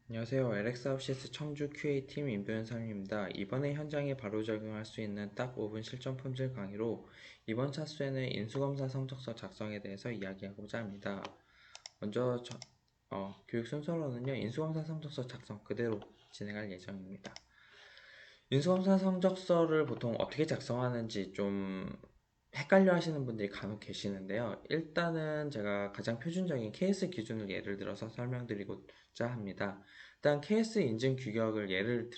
안녕하세요. LX아웃시스 청주 QA팀 임도현상입니다. 이번에 현장에 바로 적용할 수 있는 딱 5분 실전 품질 강의로 이번 차수에는 인수검사 성적서 작성에 대해서 이야기하고자 합니다. 먼저 교육 순서로는요. 인수검사 성적서 작성 그대로 진행할 예정입니다. 인수검사 성적서를 보통 어떻게 작성하는지 좀 헷갈려 하시는 분들이 간혹 계시는데요. 일단은 제가 가장 표준적인 KS 기준을 예를 들어서 설명드리고자 합니다. 일단 KS 인증 규격을 예를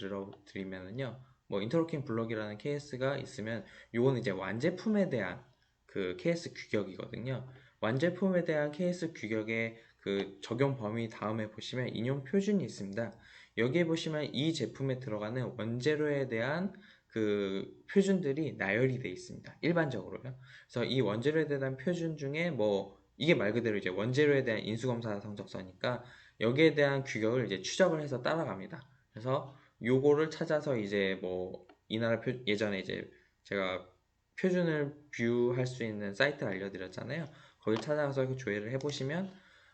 드리면은요. 뭐 인터로킹 블록이라는 KS가 있으면 요거는 이제 완제품에 대한 그 KS 규격이거든요. 완제품에 대한 KS 규격의 그 적용 범위 다음에 보시면 인용 표준이 있습니다. 여기에 보시면 이 제품에 들어가는 원재료에 대한 그 표준들이 나열이 되어 있습니다. 일반적으로요. 그래서 이 원재료에 대한 표준 중에 뭐 이게 말 그대로 이제 원재료에 대한 인수검사 성적서니까 여기에 대한 규격을 이제 추적을 해서 따라갑니다. 그래서 요거를 찾아서 이제 뭐 이 나라 예전에 이제 제가 표준을 뷰할 수 있는 사이트를 알려드렸잖아요. 거기 찾아가서 조회를 해보시면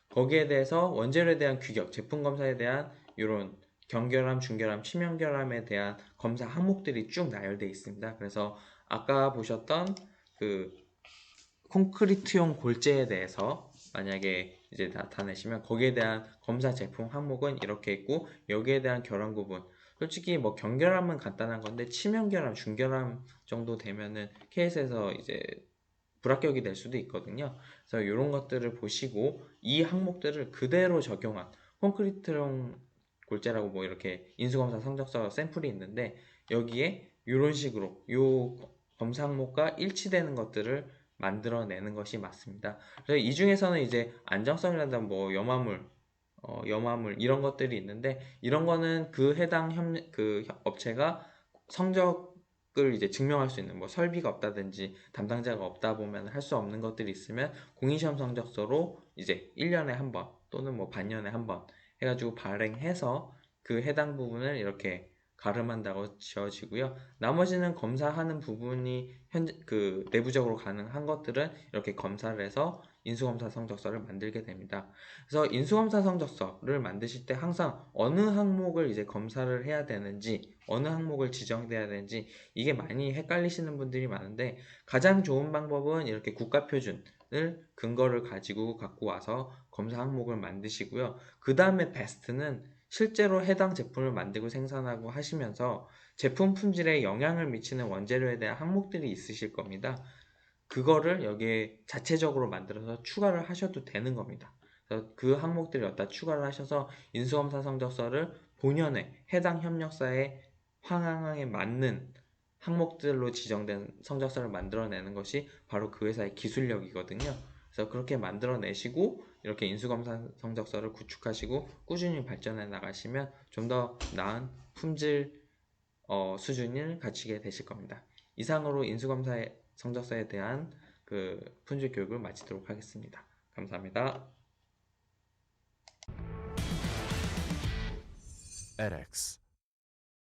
거기에 대해서 원재료에 대한 규격, 제품 검사에 대한 이런 경결함, 중결함, 치명결함에 대한 검사 항목들이 쭉 나열되어 있습니다. 그래서 아까 보셨던 그 콘크리트용 골재에 대해서 만약에 이제 나타내시면 거기에 대한 검사 제품 항목은 이렇게 있고 여기에 대한 결함 구분 솔직히 뭐 경결함은 간단한 건데 치명결함, 중결함 정도 되면은 케이스에서 이제 불합격이 될 수도 있거든요. 그래서 이런 것들을 보시고 이 항목들을 그대로 적용한 콘크리트용 골재라고 뭐 이렇게 인수검사 성적서 샘플이 있는데 여기에 이런 식으로 요 검사 항목과 일치되는 것들을 만들어내는 것이 맞습니다. 그래서 이 중에서는 이제 안정성이라든가 뭐 염화물 이런 것들이 있는데 이런 거는 그 해당 업체가 성적을 이제 증명할 수 있는 뭐 설비가 없다든지 담당자가 없다 보면 할 수 없는 것들이 있으면 공인시험 성적서로 이제 1년에 한 번 또는 뭐 반년에 한 번 해가지고 발행해서 그 해당 부분을 이렇게 가름한다고 지어지고요. 나머지는 검사하는 부분이 현재 그 내부적으로 가능한 것들은 이렇게 검사를 해서 인수검사 성적서를 만들게 됩니다. 그래서 인수검사 성적서를 만드실 때 항상 어느 항목을 이제 검사를 해야 되는지 어느 항목을 지정돼야 되는지 이게 많이 헷갈리시는 분들이 많은데 가장 좋은 방법은 이렇게 국가표준을 근거를 가지고 갖고 와서 검사 항목을 만드시고요. 그 다음에 베스트는 실제로 해당 제품을 만들고 생산하고 하시면서 제품 품질에 영향을 미치는 원재료에 대한 항목들이 있으실 겁니다. 그거를 여기에 자체적으로 만들어서 추가를 하셔도 되는 겁니다. 그래서 그 항목들을 여기다 추가를 하셔서 인수검사 성적서를 본연의 해당 협력사의 황항에 맞는 항목들로 지정된 성적서를 만들어내는 것이 바로 그 회사의 기술력이거든요. 그래서 그렇게 만들어내시고 이렇게 인수검사 성적서를 구축하시고 꾸준히 발전해 나가시면 좀 더 나은 품질 수준을 갖추게 되실 겁니다. 이상으로 인수검사 성적서에 대한 그 품질 교육을 마치도록 하겠습니다. 감사합니다. LX